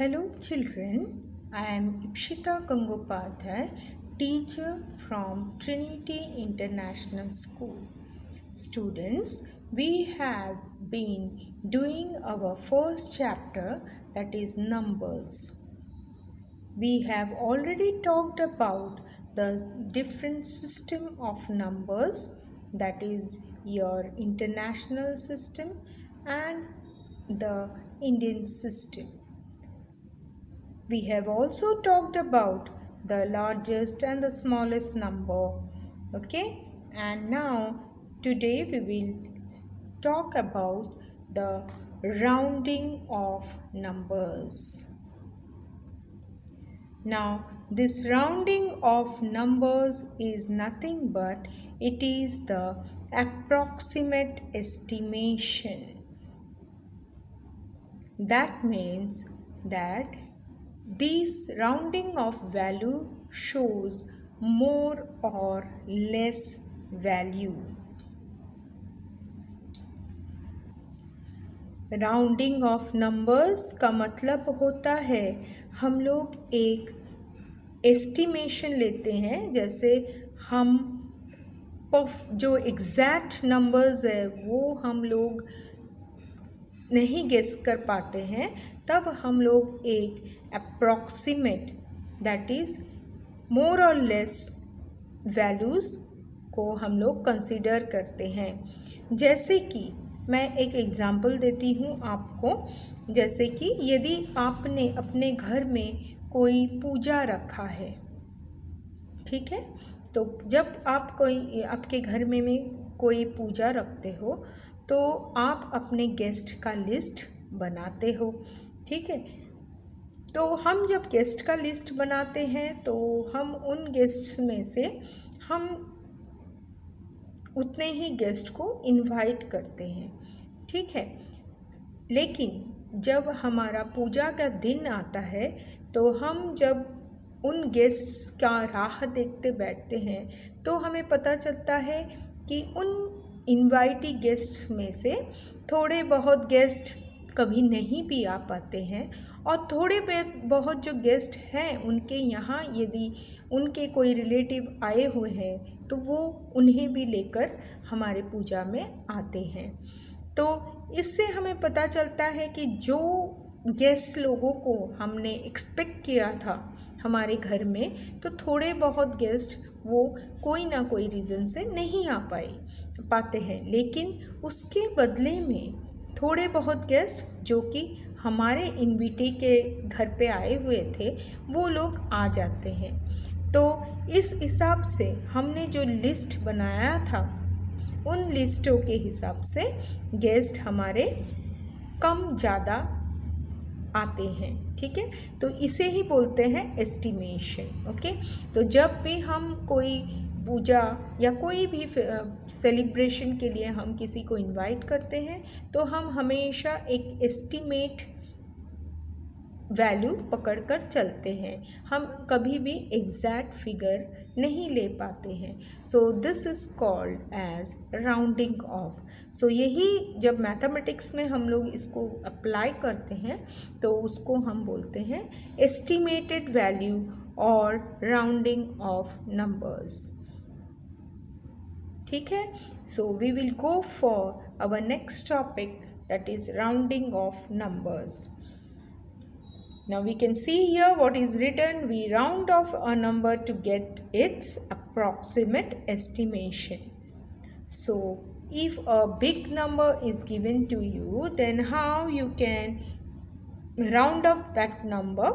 Hello children, I am Ipshita Gangopadhyay, teacher from Trinity International School. Students, we have been doing our first chapter, that is numbers. We have already talked about the different system of numbers, that is your international system and the Indian system. We have also talked about the largest and the smallest number. Okay, and now today we will talk about the rounding of numbers. Now, this rounding of numbers is nothing but it is the approximate estimation. That means that this rounding of value shows more or less value. Rounding off numbers का मतलब होता है हम लोग एक estimation लेते हैं, जैसे हम जो एग्जैक्ट नंबर्स है वो हम लोग नहीं गेस कर पाते हैं, तब हम लोग एक अप्रॉक्सीमेट दैट इज़ मोर और लेस वैल्यूज़ को हम लोग कंसीडर करते हैं। जैसे कि मैं एक एग्ज़ाम्पल देती हूँ आपको, जैसे कि यदि आपने अपने घर में कोई पूजा रखा है, ठीक है, तो जब आप कोई आपके घर में कोई पूजा रखते हो तो आप अपने गेस्ट का लिस्ट बनाते हो, ठीक है। तो हम जब गेस्ट का लिस्ट बनाते हैं तो हम उन गेस्ट्स में से हम उतने ही गेस्ट को इनवाइट करते हैं, ठीक है। लेकिन जब हमारा पूजा का दिन आता है तो हम जब उन गेस्ट्स का राह देखते बैठते हैं तो हमें पता चलता है कि उन इनवाइटी गेस्ट्स में से थोड़े बहुत गेस्ट कभी नहीं भी आ पाते हैं, और थोड़े बहुत जो गेस्ट हैं उनके यहाँ यदि उनके कोई रिलेटिव आए हुए हैं तो वो उन्हें भी लेकर हमारे पूजा में आते हैं। तो इससे हमें पता चलता है कि जो गेस्ट लोगों को हमने एक्सपेक्ट किया था हमारे घर में, तो थोड़े बहुत गेस्ट वो कोई ना कोई रीज़न से नहीं आ पाते हैं, लेकिन उसके बदले में थोड़े बहुत गेस्ट जो कि हमारे इनविटी के घर पे आए हुए थे वो लोग आ जाते हैं। तो इस हिसाब से हमने जो लिस्ट बनाया था उन लिस्टों के हिसाब से गेस्ट हमारे कम ज़्यादा आते हैं, ठीक है। तो इसे ही बोलते हैं एस्टिमेशन। ओके, तो जब भी हम कोई पूजा या कोई भी सेलिब्रेशन के लिए हम किसी को इनवाइट करते हैं तो हम हमेशा एक एस्टिमेट वैल्यू पकड़कर चलते हैं, हम कभी भी एग्जैक्ट फिगर नहीं ले पाते हैं। So this is called as rounding off. So यही जब मैथमेटिक्स में हम लोग इसको अप्लाई करते हैं तो उसको हम बोलते हैं एस्टिमेटेड वैल्यू और राउंडिंग ऑफ नंबर्स, ठीक है। So we will go for our next topic that is rounding off numbers. Now we can see here what is written. We round off a number to get its approximate estimation. So if a big number is given to you, then how you can round off that number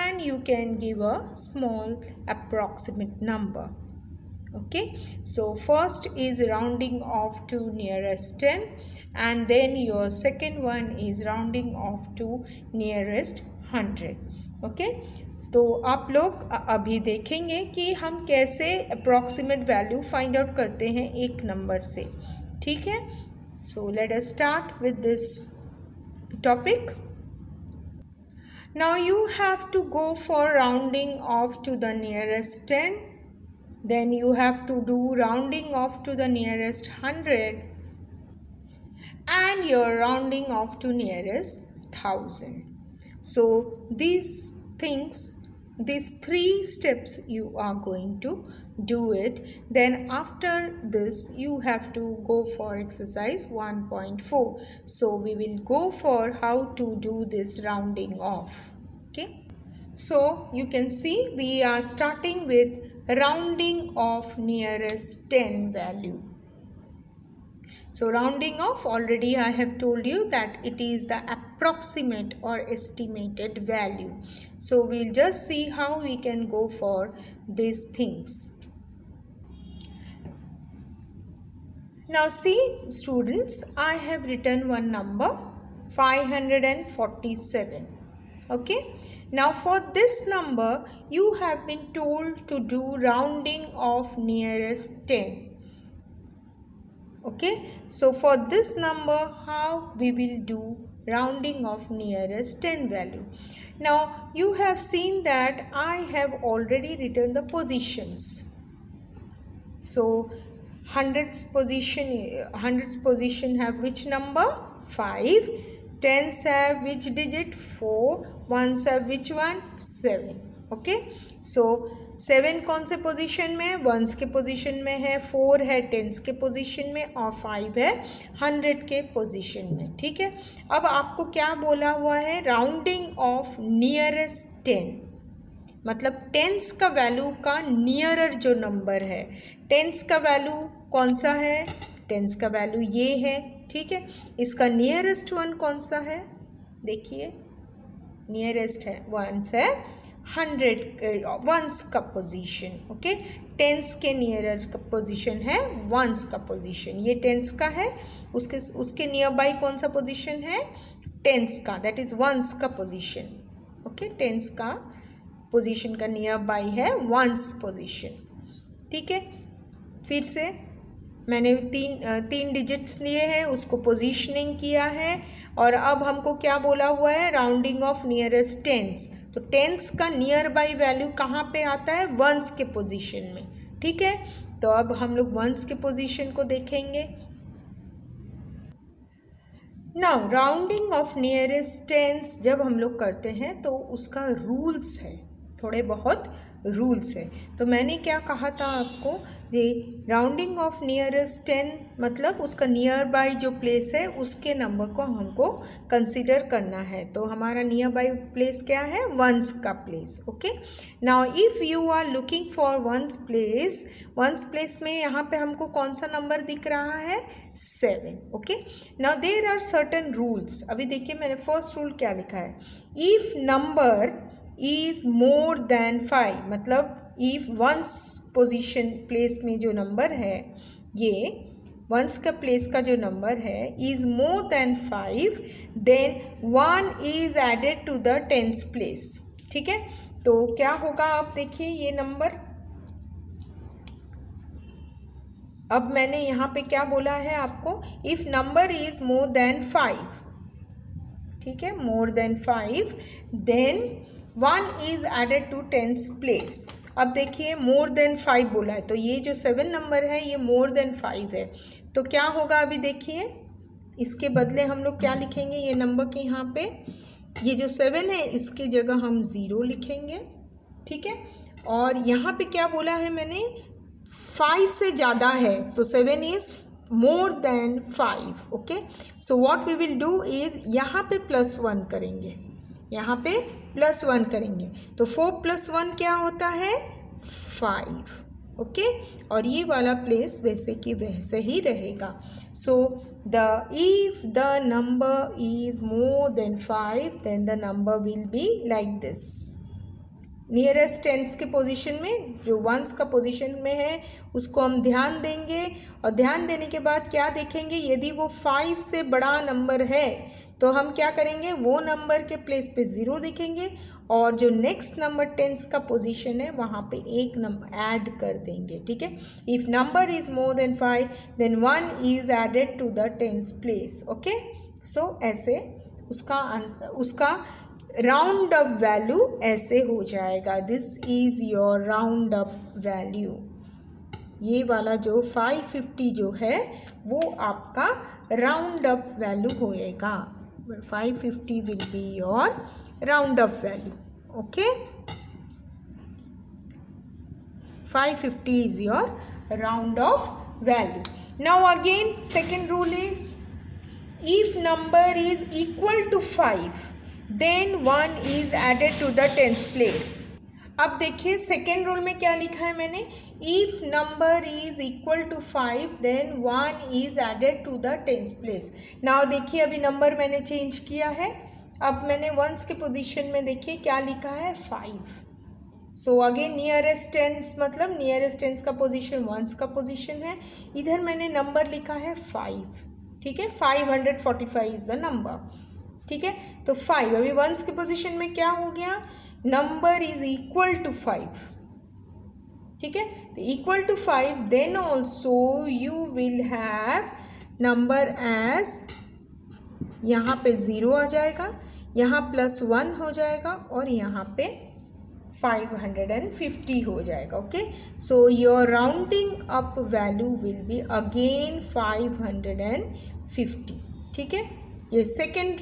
and you can give a small approximate number. Okay, so first is rounding off to nearest 10 and then your second one is rounding off to nearest 100. Okay, तो आप लोग अभी देखेंगे कि हम कैसे approximate value find out करते हैं एक नंबर से, ठीक है। So let us start with this topic. Now you have to go for rounding off to the nearest 10, then you have to do rounding off to the nearest 100 and you're rounding off to nearest 1000. So these things, these 3 steps you are going to do it. Then after this you have to go for exercise 1.4. So we will go for how to do this rounding off. Okay, so you can see we are starting with rounding off nearest 10 value. So rounding off, already I have told you that it is the approximate or estimated value. So we'll just see how we can go for these things. Now see students, I have written one number 547. Okay. Now for this number you have been told to do rounding off nearest 10. Okay, so for this number how we will do rounding of nearest 10 value. Now you have seen that I have already written the positions. So hundreds position have which number? 5. Tens have which digit? 4. Ones have which one? 7. Okay, so 7 कौन से position में है? Once के position में है, 4 है tense के position में और 5 है 100 के पोजीशन में. ठीक है, अब आपको क्या बोला हुआ है? राउंडिंग ऑफ नियरेस्ट 10, मतलब टेंस का वैल्यू का नियरर जो नंबर है. टेंस का वैल्यू कौन सा है? टेंस का वैल्यू ये है. ठीक है, इसका नियरेस्ट वन कौन सा है? देखिए नियरेस्ट है वंस है 100 वंस का पोजीशन. ओके, टेंस के नियरर का पोजीशन है वंस का पोजीशन. ये टेंस का है, उसके नियर बाई कौन सा पोजीशन है? टेंस का, दैट इज वंस का पोजीशन. ओके, टेंस का पोजीशन का नियर बाई है वंस पोजीशन. ठीक है, फिर से मैंने तीन डिजिट्स लिए हैं, उसको पोजीशनिंग किया है और अब हमको क्या बोला हुआ है? Rounding off nearest tense. तो टेंस का नियर बाई वैल्यू कहाँ पे आता है? वंस के पोजीशन में. ठीक है, तो अब हम लोग वंस के पोजीशन को देखेंगे. Now rounding off nearest tense जब हम लोग करते हैं तो उसका रूल्स है, थोड़े बहुत रूल्स है. तो मैंने क्या कहा था आपको? ये राउंडिंग ऑफ नियरेस्ट 10 मतलब उसका नियर बाई जो प्लेस है उसके नंबर को हमको कंसिडर करना है. तो हमारा नियर बाई प्लेस क्या है? वंस का place. Okay, now if you are looking for ones place में यहाँ पे हमको कौन सा नंबर दिख रहा है? 7. Okay, now there are certain rules. अभी देखिए मैंने फर्स्ट रूल क्या लिखा है? If number is more than 5, मतलब इफ वंस पोजीशन प्लेस में जो नंबर है, ये वंस का प्लेस का जो नंबर है is more than 5, then 1 is added to the tens place. ठीक है, तो क्या होगा? आप देखिए ये नंबर, अब मैंने यहाँ पे क्या बोला है आपको? If number is more than 5, ठीक है, more than 5, then 1 is added to tens place. अब देखिए मोर देन 5 बोला है, तो ये जो 7 नंबर है ये मोर देन 5 है. तो क्या होगा? अभी देखिए इसके बदले हम लोग क्या लिखेंगे? ये नंबर के यहाँ पे ये जो 7 है इसकी जगह हम 0 लिखेंगे. ठीक है, और यहाँ पे क्या बोला है मैंने? 5 से ज़्यादा है, so 7 is more than 5. Okay, so what we will do is यहाँ पे +1 करेंगे, यहाँ पे +1 करेंगे. तो 4 + 1 क्या होता है? 5. ओके, और ये वाला प्लेस वैसे कि वैसे ही रहेगा. So if the number is more than 5 then the number will be like this. Nearest tens के पोजीशन में जो वंस का पोजीशन में है उसको हम ध्यान देंगे, और ध्यान देने के बाद क्या देखेंगे? यदि वो 5 से बड़ा नंबर है तो हम क्या करेंगे? वो नंबर के प्लेस पे 0 लिखेंगे और जो नेक्स्ट नंबर टेंस का पोजीशन है वहाँ पे एक नंबर ऐड कर देंगे. ठीक है, if number is more than 5 then 1 is added to the tens place. Okay, so ऐसे उसका राउंड अप वैल्यू ऐसे हो जाएगा. This is your round up value. ये वाला जो 550 जो है वो आपका राउंड अप वैल्यू होएगा. 550 will be your round off value. Okay, 550 is your round off value. Now again second rule is, if number is equal to 5 then 1 is added to the tens place. अब देखिए second rule में क्या लिखा है मैंने, if number is equal to 5 then 1 is added to the tens place. Now देखिए अभी number मैंने चेंज किया है, अब मैंने वंस के पोजीशन में देखिए क्या लिखा है 5. सो अगेन नियरेस्ट टेंस, मतलब नियरेस्ट टेंस का पोजीशन वंस का पोजीशन है, इधर मैंने नंबर लिखा है 5. ठीक है, 545 इज द नंबर. ठीक है, तो 5 अभी वंस के पोजीशन में क्या हो गया, नंबर इज इक्वल टू 5. ठीक है, तो equal to 5 then also you will have number as, यहाँ पे 0 आ जाएगा, यहाँ +1 हो जाएगा और यहाँ पे 550 हो जाएगा. Okay, so your rounding up value will be again 550. ठीक है, ये सेकेंड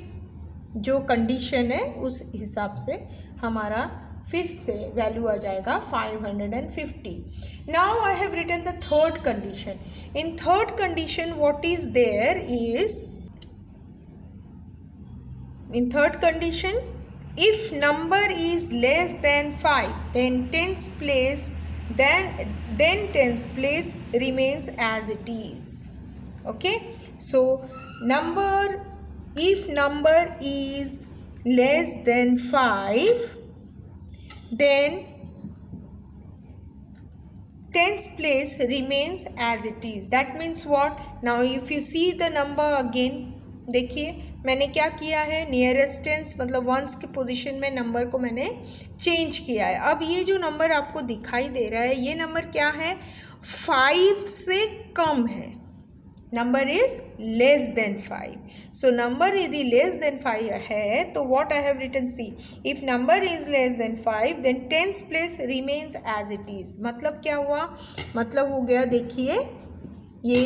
जो कंडीशन है उस हिसाब से हमारा फिर से वैल्यू आ जाएगा 550. Now I have written the third condition. In third condition what is there is, in third condition if number is less than 5 then tens place remains as it is. Okay, so if number is less than 5 then tens place remains as it is. That means what? Now if you see the number again, देखिए मैंने क्या किया है, nearest tens मतलब once के position में number को मैंने चेंज किया है. अब ये जो नंबर आपको दिखाई दे रहा है ये नंबर क्या है, 5 से कम है, number is less than 5. So number यदि लेस देन 5 है तो what I have written, see if number is less than 5 then tens place remains as it is. मतलब क्या हुआ, मतलब हो गया, देखिए ये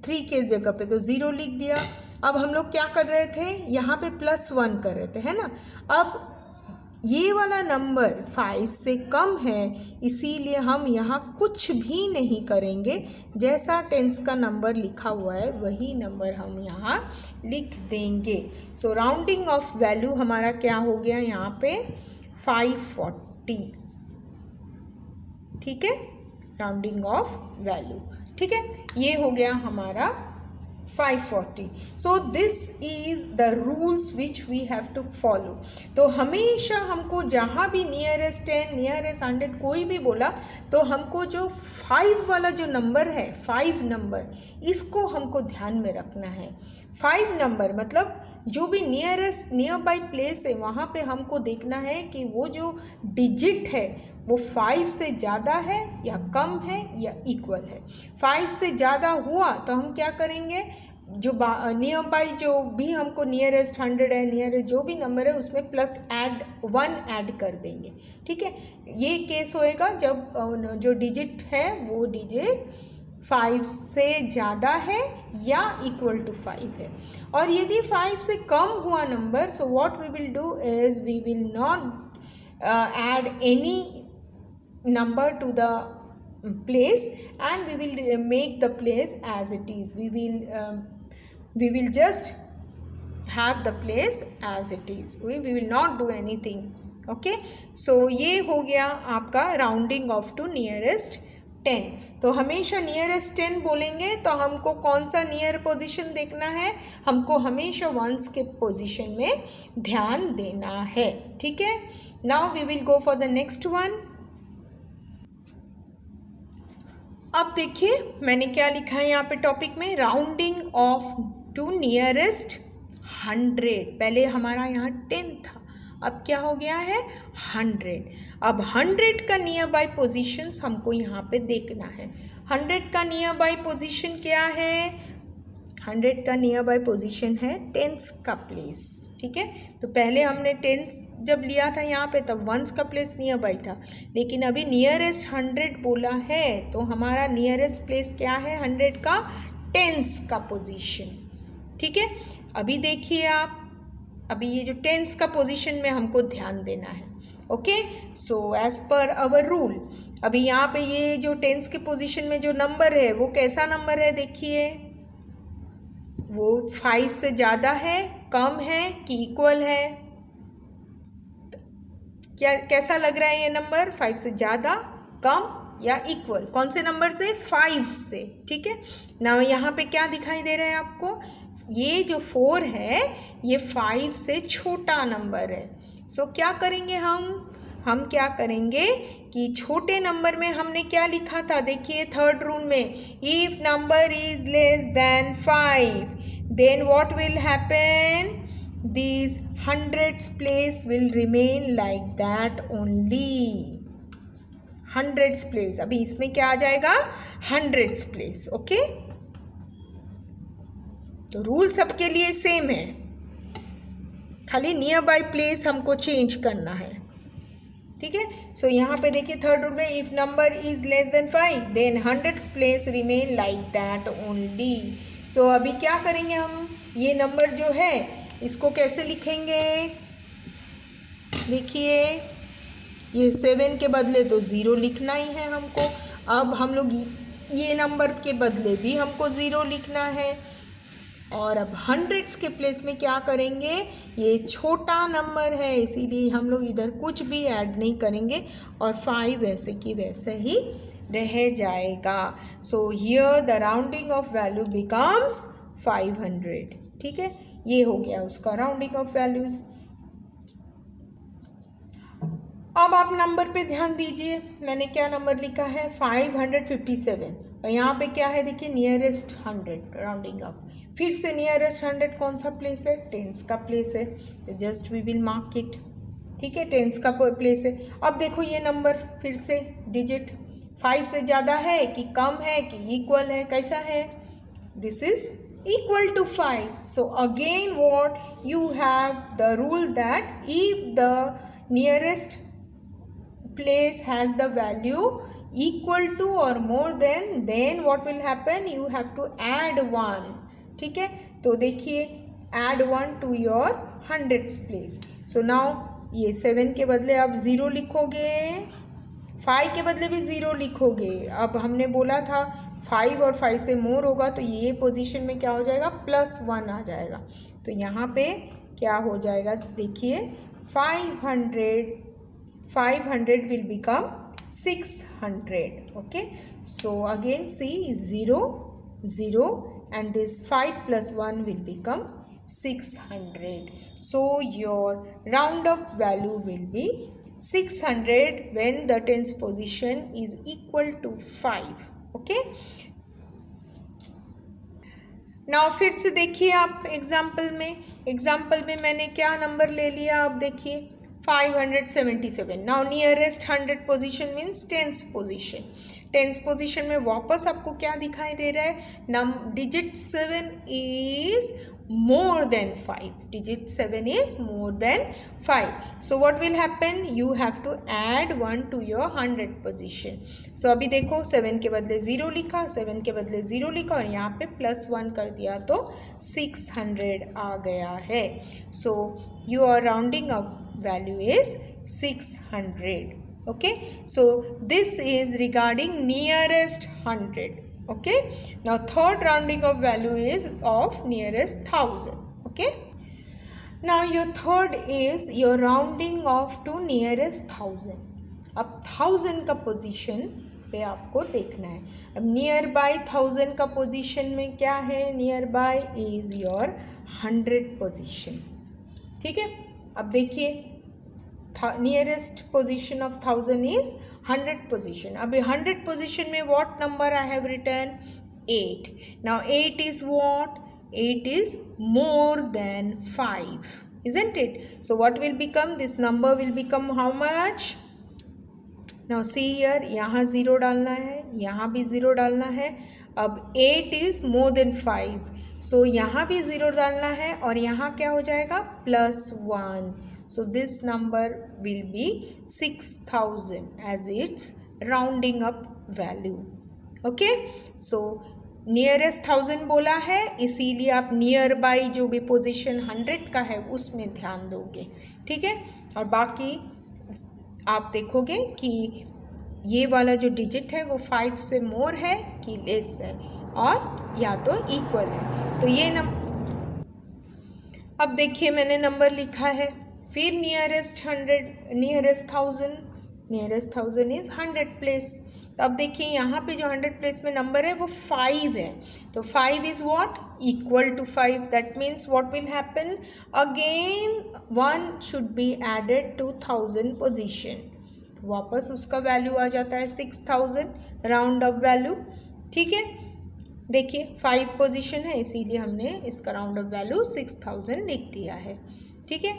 3 के जगह पे तो 0 लिख दिया. अब हम लोग क्या कर रहे थे, यहाँ पे +1 कर रहे थे, है ना. अब ये वाला नंबर 5 से कम है, इसीलिए हम यहाँ कुछ भी नहीं kरेंगे, जैसा टेंस का नंबर लिखा हुआ है वही नंबर हम यहाँ लिख देंगे. सो राउंडिंग ऑफ वैल्यू हमारा क्या हो गया यहाँ पे 540. ठीक है, राउंडिंग ऑफ वैल्यू. ठीक है, ये हो गया हमारा 540. So this is the rules which we have to follow. तो हमेशा हमको जहाँ भी नियरेस्ट 10 नियरेस्ट 100 कोई भी बोला तो हमको जो 5 वाला जो नंबर है, 5 नंबर, इसको हमको ध्यान में रखना है. 5 नंबर मतलब जो भी नियरेस्ट नियर बाई प्लेस है वहाँ पे हमको देखना है कि वो जो डिजिट है वो 5 से ज़्यादा है या कम है या इक्वल है. 5 से ज़्यादा हुआ तो हम क्या करेंगे, जो नियर बाई जो भी हमको नियरेस्ट 100 है, नियरेस्ट जो भी नंबर है उसमें +1 ऐड कर देंगे. ठीक है, ये केस होएगा जब जो डिजिट है वो डिजिट 5 से ज़्यादा है या इक्वल टू 5 है. और यदि 5 से कम हुआ number, so what we will do is we will not add any number to the place and we will make the place as it is. We will just have the place as it is. We will not do anything. Okay, so ये हो गया आपका rounding off to nearest 10. तो हमेशा nearest 10 बोलेंगे तो हमको कौन सा नियर पोजीशन देखना है, हमको हमेशा वंस के पोजीशन में ध्यान देना है. ठीक है, now we will go for the next one. अब देखिए मैंने क्या लिखा है यहाँ पे टॉपिक में, राउंडिंग ऑफ टू नियरेस्ट 100. पहले हमारा यहाँ 10 था, अब क्या हो गया है 100. अब 100 का नियर बाई पोजिशंस हमको यहाँ पे देखना है. 100 का नियर बाई पोजिशन क्या है, 100 का नियर बाई पोजिशन है टेंस का प्लेस. ठीक है, तो पहले हमने टेंस जब लिया था यहाँ पे तब वंस का प्लेस नियर बाई था, लेकिन अभी नियरेस्ट 100 बोला है तो हमारा नियरेस्ट प्लेस क्या है 100 का टेंस का पोजीशन. ठीक है, अभी देखिए आप अभी ये जो टेंस का पोजीशन में हमको ध्यान देना है। ओके, सो एज पर अवर रूल, अभी यहाँ पे ये जो टेंस के पोजीशन में जो नंबर है वो कैसा नंबर है, देखिए वो 5 से ज़्यादा है, कम है कि इक्वल है? क्या कैसा लग रहा है ये नंबर? 5 से ज़्यादा, कम या इक्वल? कौन से नंबर से? 5 से। ठीक है ना, यहाँ पे क्या दिखाई दे रहा है आपको? ये जो 4 है ये 5 से छोटा नंबर है। सो क्या करेंगे हम क्या करेंगे कि छोटे नंबर में हमने क्या लिखा था, देखिए थर्ड रूल में, if number is less than 5 then what will happen, this hundreds place will remain like that only, hundreds place। अभी इसमें क्या आ जाएगा? hundreds place। ओके, तो रूल सबके लिए सेम है, खाली नियर बाय प्लेस हमको चेंज करना है। ठीक है, सो यहाँ पे देखिए थर्ड रूल में, if number is less than 5 then hundreds place remain like that only। सो अभी क्या करेंगे हम, ये नंबर जो है इसको कैसे लिखेंगे? देखिए ये 7 के बदले तो 0 लिखना ही है हमको। अब हम लोग ये नंबर के बदले भी हमको 0 लिखना है, और अब hundreds के प्लेस में क्या करेंगे, ये छोटा नंबर है इसीलिए हम लोग इधर कुछ भी ऐड नहीं करेंगे और 5 वैसे की वैसे ही रह जाएगा। So here the rounding off value becomes 500। ठीक है, ये हो गया उसका राउंडिंग ऑफ वैल्यूज। अब आप नंबर पे ध्यान दीजिए, मैंने क्या नंबर लिखा है? 557। और यहाँ पे क्या है देखिए, नियरेस्ट 100 राउंडिंग अप। फिर से नियरेस्ट 100 कौन सा प्लेस है? टेंस का प्लेस है, तो just we will mark it. ठीक है, टेंस का प्लेस है। अब देखो ये नंबर फिर से डिजिट 5 से ज़्यादा है कि कम है कि इक्वल है, कैसा है? This is equal to 5. So again what you have the rule that if the nearest place has the value equal to or more than, then what will happen, you have to add 1. ठीक है, तो देखिए add 1 to your hundreds place. So now ये 7 के बदले आप 0 लिखोगे, 5 के बदले भी 0 लिखोगे। अब हमने बोला था 5 और 5 से मोर होगा तो ये पोजीशन में क्या हो जाएगा, +1 आ जाएगा। तो यहाँ पे क्या हो जाएगा देखिए, 500 will become 600। Okay, so again see 0 0 and this 5 + 1 will become 600। So your round off value will be 600 when the tens position is equal to 5। Okay, now फिर से देखिए आप एग्जाम्पल में मैंने क्या नंबर ले लिया, अब देखिए 577। Now nearest 100 position means tens position. Tens position में वापस आपको क्या दिखाई दे रहा है, digit 7 is more than 5, digit 7 is more than 5. So what will happen, you have to add 1 to your 100 position. So अभी देखो 7 के बदले 0 लिखा, 7 के बदले 0 लिखा और यहाँ पे +1 कर दिया तो 600 आ गया है। So your rounding up value is 600. Okay, so this is regarding nearest 100. Okay, now third rounding of value is of nearest 1000. Okay, now your third is your rounding off to nearest 1000. अब 1000 का position पे आपको देखना है। अब near by 1000 का position में क्या है, near by is your 100 position. ठीक है, अब देखिए nearest position of 1000 is 100 position. अभी 100 पोजीशन में what number I have written, 8। Now 8 is what, 8 is more than 5, isn't it? So what will become, this number will become how much? Now see here, यहाँ 0 डालना है, यहाँ भी 0 डालना है। अब 8 is more than 5, so यहाँ भी 0 डालना है और यहाँ क्या हो जाएगा, +1. So this number will be 6000 as its rounding up value. Okay, so nearest 1000 बोला है, इसीलिए आप नियर बाई जो भी पोजीशन 100 का है उसमें ध्यान दोगे, ठीक है। और बाकी आप देखोगे कि ये वाला जो डिजिट है वो 5 से मोर है कि लेस है, और या तो इक्वल है। तो ये अब देखिए मैंने नंबर लिखा है, फिर नियरेस्ट 1000 इज़ 100 प्लेस। तो अब देखिए यहाँ पे जो 100 प्लेस में नंबर है वो 5 है, तो 5 is what, equal to 5। That means what will happen, again 1 should be added to 1000 position, वापस उसका वैल्यू आ जाता है 6000, राउंड ऑफ वैल्यू, ठीक है। देखिए 5 पोजीशन है, इसीलिए हमने इसका राउंड ऑफ वैल्यू 6000 लिख दिया है, ठीक है।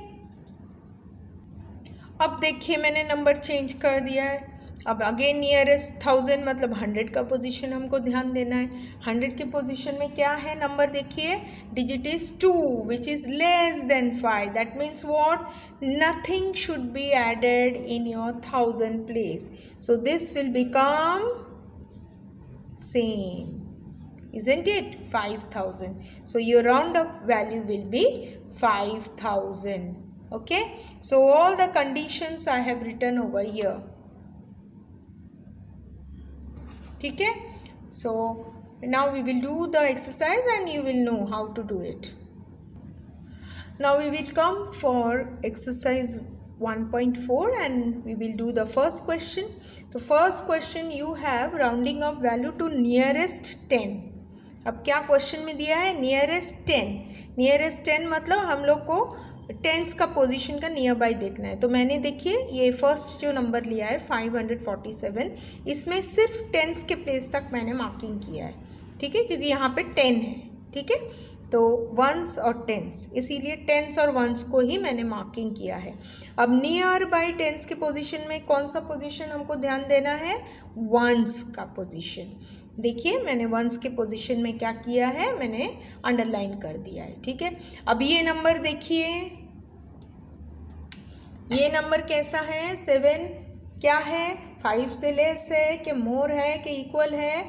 अब देखिए मैंने नंबर चेंज कर दिया है। अब अगेन नियरेस्ट 1000 मतलब 100 का पोजीशन हमको ध्यान देना है। 100 के पोजीशन में क्या है नंबर, देखिए digit is 2 which is less than 5। That means what, nothing should be added in your 1000 place, so this will become same, isn't it, 5000. So your round up value will be 5000. Okay, so all the conditions I have written over here, ठीक है। So now we will do the exercise and you will know how to do it. Now we will come for exercise 1.4 and we will do the first question. So first question, you have rounding of value to nearest 10. अब क्या question में दिया है, nearest 10। Nearest 10 मतलब हम लोग को tense का पोजीशन का नियर बाई देखना है। तो मैंने देखिए ये फर्स्ट जो नंबर लिया है 547, इसमें सिर्फ टेंस के प्लेस तक मैंने मार्किंग किया है, ठीक है, क्योंकि यहाँ पे 10 है, ठीक है। तो वंस और टेंस, इसीलिए टेंस और वंस को ही मैंने मार्किंग किया है। अब नियर बाई टेंस के पोजीशन में कौन सा पोजीशन हमको ध्यान देना है, वंस का पोजीशन। देखिए मैंने वंस के पोजीशन में क्या किया है, मैंने अंडरलाइन कर दिया है, ठीक है। अब ये नंबर देखिए, ये नंबर कैसा है, 7 क्या है, 5 से लेस है कि मोर है कि इक्वल है,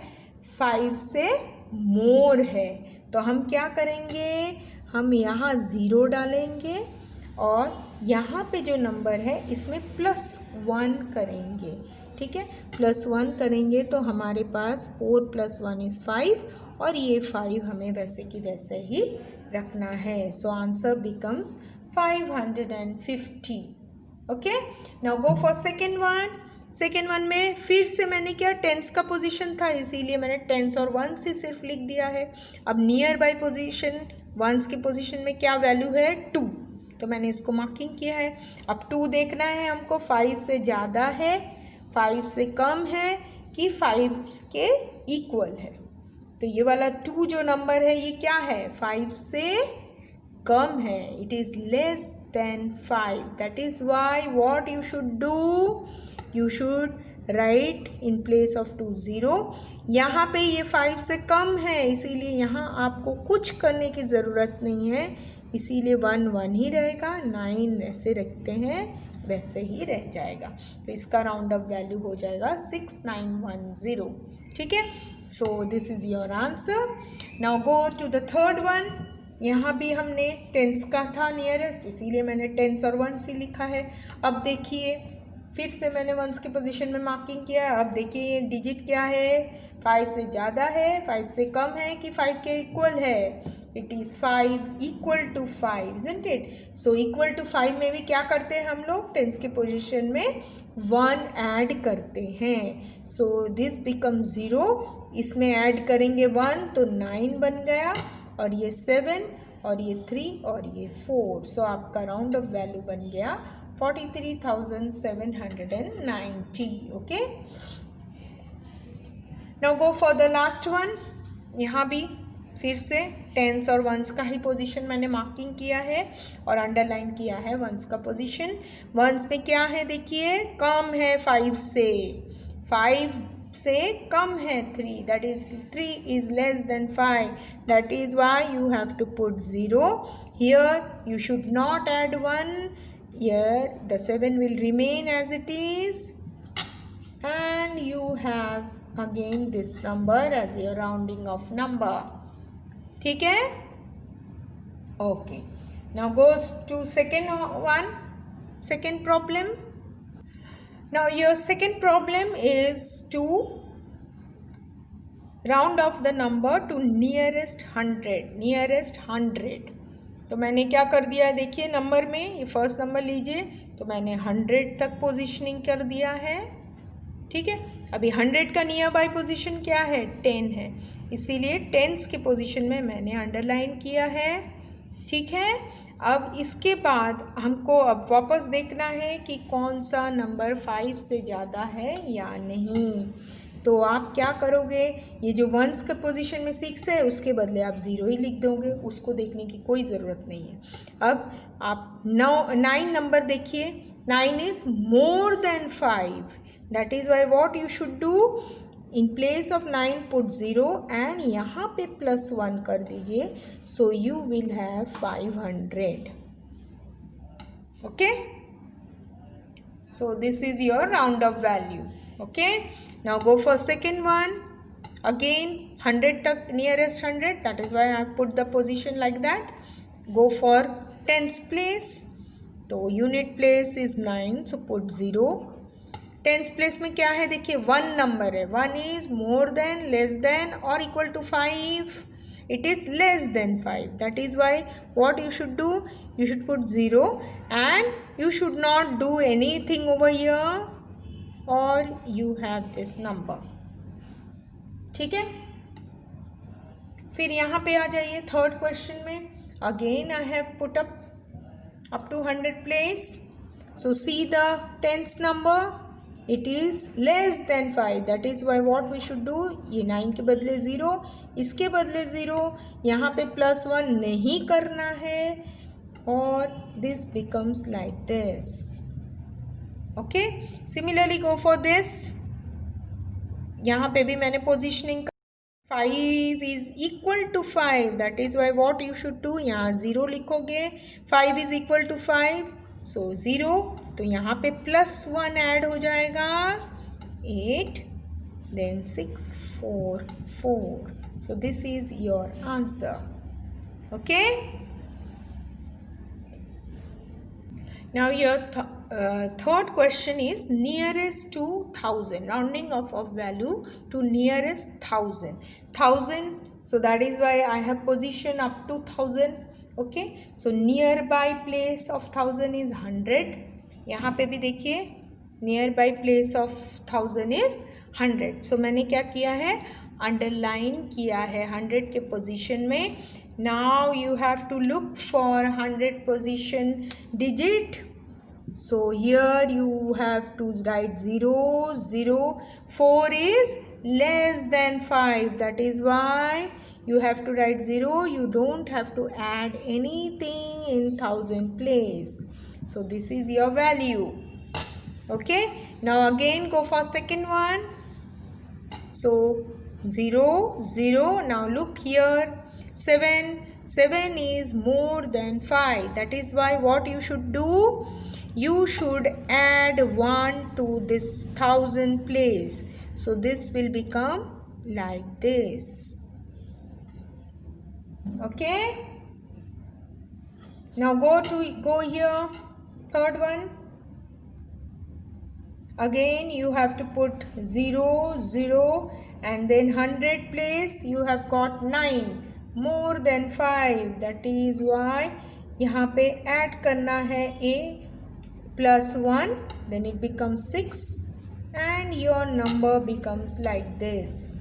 5 से मोर है। तो हम क्या करेंगे, हम यहाँ 0 डालेंगे और यहाँ पे जो नंबर है इसमें +1 करेंगे, ठीक है। +1 करेंगे तो हमारे पास 4 + 1 इज़ 5 और ये 5 हमें वैसे की वैसे ही रखना है। So answer becomes 550। Okay, now go for second one. Second one में फिर से मैंने क्या, टेंस का पोजीशन था इसीलिए मैंने टेंस और वंस ही सिर्फ लिख दिया है। अब नियर बाई पोजीशन, वंस की पोजीशन में क्या वैल्यू है, 2, तो मैंने इसको मार्किंग किया है। अब 2 देखना है हमको, 5 से ज़्यादा है, 5 से कम है कि 5 के इक्वल है। तो ये वाला 2 जो नंबर है ये क्या है, 5 से कम है, it is less than 5। That is why what you should do, you should write in place of 2 0। यहाँ पे ये 5 से कम है इसीलिए यहाँ आपको कुछ करने की ज़रूरत नहीं है, इसीलिए 1 1 ही रहेगा, 9 ऐसे रखते हैं वैसे ही रह जाएगा। तो इसका राउंड ऑफ वैल्यू हो जाएगा 6910, ठीक है। So this is your answer. Now go to the third one. यहाँ भी हमने टेंस का था नियरेस्ट, इसीलिए मैंने टेंस और वंस ही लिखा है। अब देखिए फिर से मैंने वंस की पोजीशन में मार्किंग किया। अब देखिए ये डिजिट क्या है, 5 से ज़्यादा है, 5 से कम है कि 5 के इक्वल है, it is 5 equal to 5, isn't it. So equal to 5 में भी क्या करते हैं हम लोग, टेंस के पोजीशन में 1 ऐड करते हैं। सो दिस बिकम 0, इसमें ऐड करेंगे 1 तो 9 बन गया, और ये 7 और ये 3 और ये 4। सो आपका राउंड ऑफ वैल्यू बन गया 43,790। Okay, now go for the last one. यहाँ भी फिर से टेंस और वंस का ही पोजीशन मैंने मार्किंग किया है और अंडरलाइन किया है वंस का पोजीशन। वंस में क्या है देखिए, कम है 5 से, 5 से कम है 3, that is 3 is less than 5, that is why you have to put 0 here, you should not add 1 here, the 7 will remain as it is and you have again this number as your rounding off number. ठीक है? Okay. Now go to second one, second problem. Now your second problem is to round off the number to nearest 100. तो मैंने क्या कर दिया है देखिए number में, ये फर्स्ट नंबर लीजिए, तो मैंने 100 तक पोजीशनिंग कर दिया है. ठीक है, अभी 100 का नियर बाय पोजीशन क्या है, 10 है, इसीलिए टेंस के पोजीशन में मैंने अंडरलाइन किया है. ठीक है, अब इसके बाद हमको अब वापस देखना है कि कौन सा नंबर 5 से ज़्यादा है या नहीं. तो आप क्या करोगे, ये जो वंस के पोजीशन में 6 है उसके बदले आप 0 ही लिख दोगे, उसको देखने की कोई ज़रूरत नहीं है. अब आप 9 नंबर देखिए, 9 is more than 5. That is why what you should do, in place of 9 put 0 and यहाँ पे +1 कर दीजिए. So you will have 500. Okay, so this is your round off value. Okay, now go for second one. Again 100 तक, nearest 100, that is why I put the position like that. Go for tens place, तो unit place is 9, so put 0. tens place में क्या है देखिए, 1 number है, 1 is more than, less than or equal to 5. It is less than 5. That is why what you should do, you should put 0 and you should not do anything over here, और you have this number. ठीक है, फिर यहाँ पे आ जाइए third question में. Again I have put up to 100 place. So see the tens number, it is less than 5. That is why what we should do, ये 9 के बदले 0, इसके बदले 0, यहाँ पे +1 नहीं करना है, और this becomes like this. Okay, similarly go for this. यहाँ पे भी मैंने positioning 5 is equal to 5. That is why what you should do, यहाँ 0 लिखोगे, 5 इज इक्वल टू 5, सो 0, तो यहाँ पे +1 ऐड हो जाएगा, 8, then 6, 4, 4. So this is your answer. Okay, now your third question is nearest to 1000, rounding off of value to nearest 1000. So that is why I have position up to 1000. Okay, so nearby place of 1000 is 100. यहाँ पे भी देखिए nearby place of 1000 is 100. So मैंने क्या किया है, underline किया है 100 के पोजीशन में. Now you have to look for 100 position digit. So here you have to write 0, 0. 4 is less than 5. That is why you have to write 0. You don't have to add anything in 1000 place. So this is your value. Okay. Now again go for second one. So 0, 0. Now look here. 7. 7 is more than 5. That is why what you should do, you should add 1 to this 1000 place. So this will become like this. Okay. Now go here, third one. Again you have to put 0, 0, and then 100 place you have got 9, more than 5. That is why यहाँ पे add करना है a +1, then it becomes 6, and your number becomes like this.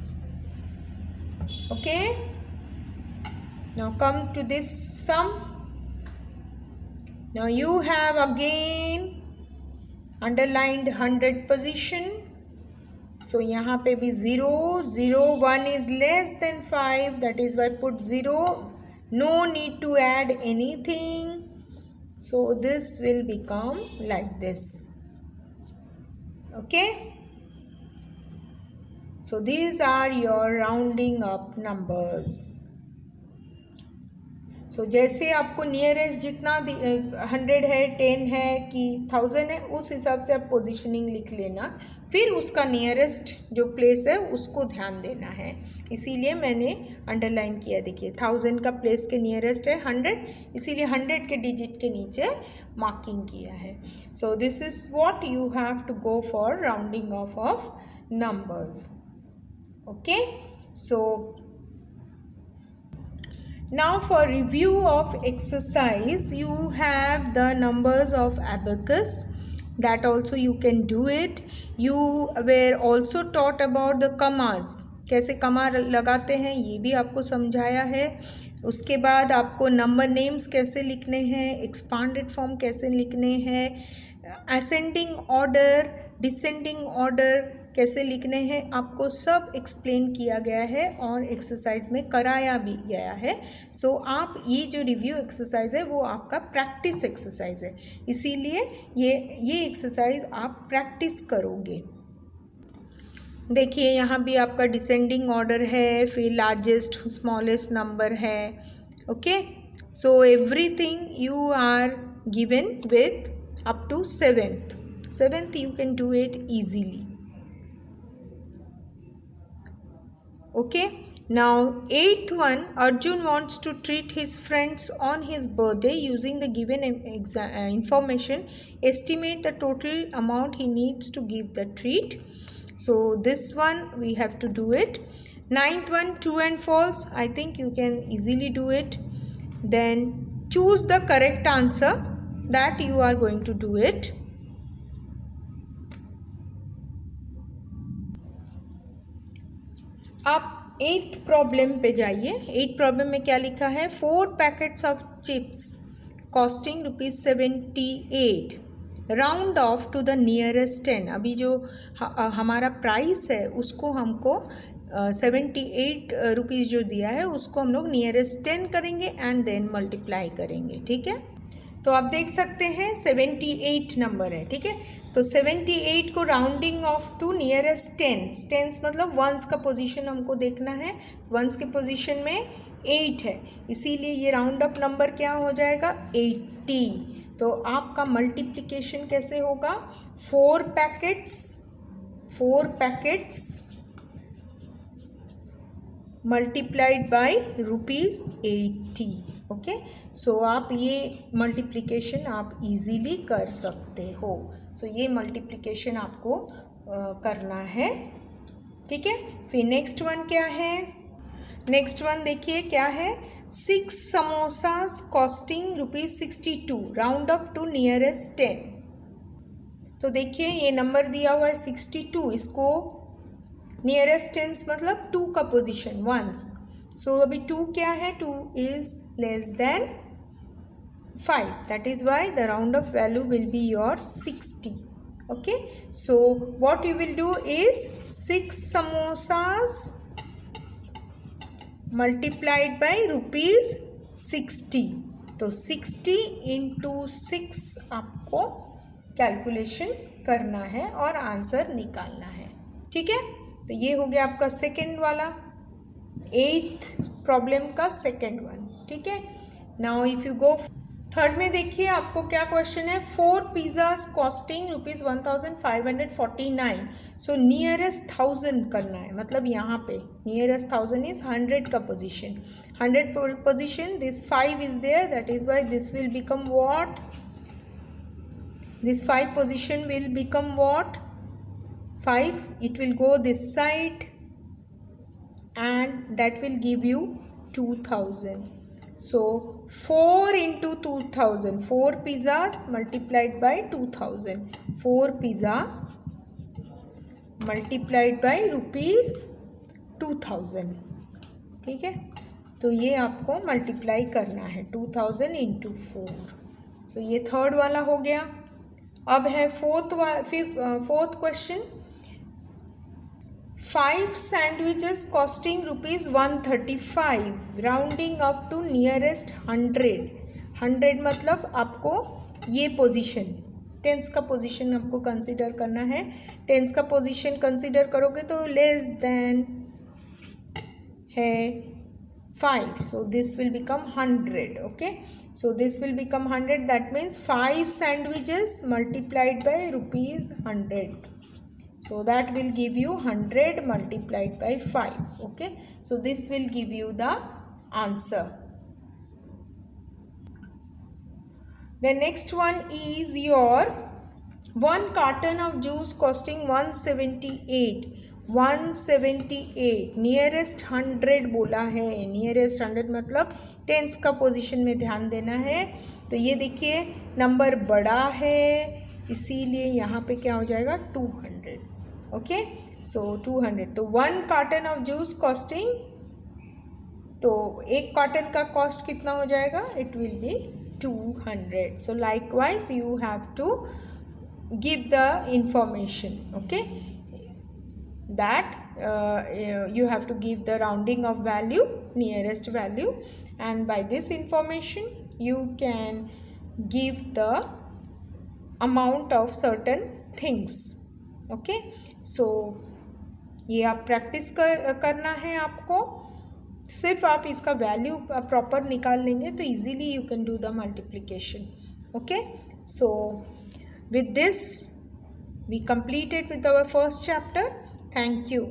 Okay, now come to this sum. Now you have again underlined 100 position. So यहाँ पे भी 0, 0, 1 is less than 5. That is why put 0. No need to add anything. So this will become like this. Okay. So these are your rounding up numbers. So जैसे आपको nearest जितना 100 है, 10 है कि 1000 है, उस हिसाब से आप पोजीशनिंग लिख लेना. फिर उसका नियरेस्ट जो प्लेस है उसको ध्यान देना है, इसीलिए मैंने अंडरलाइन किया। देखिए 1000 का प्लेस के नियरेस्ट है 100, इसीलिए 100 के डिजिट के नीचे मार्किंग किया है। So this is what you have to go for rounding off numbers. Okay, so now for review of exercise, you have the numbers of abacus, that also you can do it. You were also taught about the commas, कैसे कमा लगाते हैं ये भी आपको समझाया है। उसके बाद आपको नंबर नेम्स कैसे लिखने हैं, एक्सपांडेड फॉर्म कैसे लिखने हैं, असेंडिंग ऑर्डर, डिसेंडिंग ऑर्डर कैसे लिखने हैं, आपको सब एक्सप्लेन किया गया है और एक्सरसाइज में कराया भी गया है। सो आप ये जो रिव्यू एक्सरसाइज है वो आपका प्रैक्टिस एक्सरसाइज है, इसीलिए ये एक्सरसाइज आप प्रैक्टिस करोगे। देखिए यहाँ भी आपका डिसेंडिंग ऑर्डर है, फिर लार्जेस्ट स्मॉलेस्ट नंबर है। Okay, so everything you are given with up to seventh you can do it easily. Okay, now 8th one, Arjun wants to treat his friends on his birthday using the given information. Estimate the total amount he needs to give the treat. So this one we have to do it. 9th one, true and false. I think you can easily do it. Then choose the correct answer, that you are going to do it. आप 8th problem पे जाइए। 8th problem में क्या लिखा है, 4 packets of chips costing ₹78, round off to the nearest 10। अभी जो हमारा प्राइस है उसको हमको 78 रुपीज़ जो दिया है उसको हम लोग नियरेस्ट 10 करेंगे एंड देन मल्टीप्लाई करेंगे। ठीक है, तो आप देख सकते हैं 78 नंबर है। ठीक है, तो 78 को rounding off to nearest tens मतलब वंस का पोजीशन हमको देखना है। वंस के पोजीशन में 8 है, इसीलिए ये राउंड अप नंबर क्या हो जाएगा 80। तो आपका मल्टीप्लिकेशन कैसे होगा, 4 पैकेट्स मल्टीप्लाइड बाय ₹80। ओके, सो आप ये मल्टीप्लिकेशन आप इजीली कर सकते हो। सो ये मल्टीप्लिकेशन आपको करना है। ठीक है, फिर नेक्स्ट वन क्या है, नेक्स्ट वन देखिए क्या है, 6 samosas costing ₹62, round up to nearest 10। तो देखिए ये नंबर दिया हुआ है 62, इसको नियरेस्ट टेंस मतलब 2 का पोजीशन वंस। सो अभी 2 क्या है, 2 is less than 5, that is why the round of value will be your 60. Okay, so what you will do is 6 samosas multiplied by ₹60। तो 60 into 6 आपको कैलकुलेशन करना है और आंसर निकालना है। ठीक है, तो ये हो गया आपका सेकेंड वाला 8th प्रॉब्लम का सेकेंड वन। ठीक है, now if you go third में देखिए आपको क्या क्वेश्चन है, 4 पिज़्ज़ाज कॉस्टिंग ₹1549। सो नियरेस्ट 1000 करना है, मतलब यहाँ पे नियरेस्ट 1000 इज 100 का position, 100 position, this 5 is there, that is why this will become what, this 5 position will become what 5, it will go this side and that will give you 2000. So 4 into 2000, 4 pizzas multiplied by 2000, 4 pizza multiplied by ₹2000। ठीक है, तो ये आपको multiply करना है 2000 into 4। सो ये third वाला हो गया। अब है fourth question, 5 sandwiches costing ₹135, rounding up to nearest 100 मतलब आपको ये पोजीशन टेंस का पोजीशन आपको कंसीडर करना है। टेंस का पोजीशन कंसीडर करोगे तो लेस देन है 5, so this will become 100. Okay, so this will become 100, that means 5 sandwiches multiplied by ₹100. So that will give you 100 multiplied by 5. Okay, so this will give you the answer. The next one is your 1 carton of juice costing 178. 178 nearest 100 बोला है. Nearest 100 मतलब tense का position में ध्यान देना है. तो ये देखिए नंबर बड़ा है, इसीलिए यहाँ पे क्या हो जाएगा 200. ओके, सो 200. तो 1 कार्टन ऑफ जूस कॉस्टिंग, तो एक कार्टन का कॉस्ट कितना हो जाएगा? It will be 200. So likewise you have to give the information, okay, that you have to give the rounding of value, nearest value, and by this information you can give the amount of certain things. okay, so ये आप practice करना है आपको. सिर्फ आप इसका value proper निकाल लेंगे तो easily you can do the multiplication. Okay, so with this we completed with our first chapter. Thank you.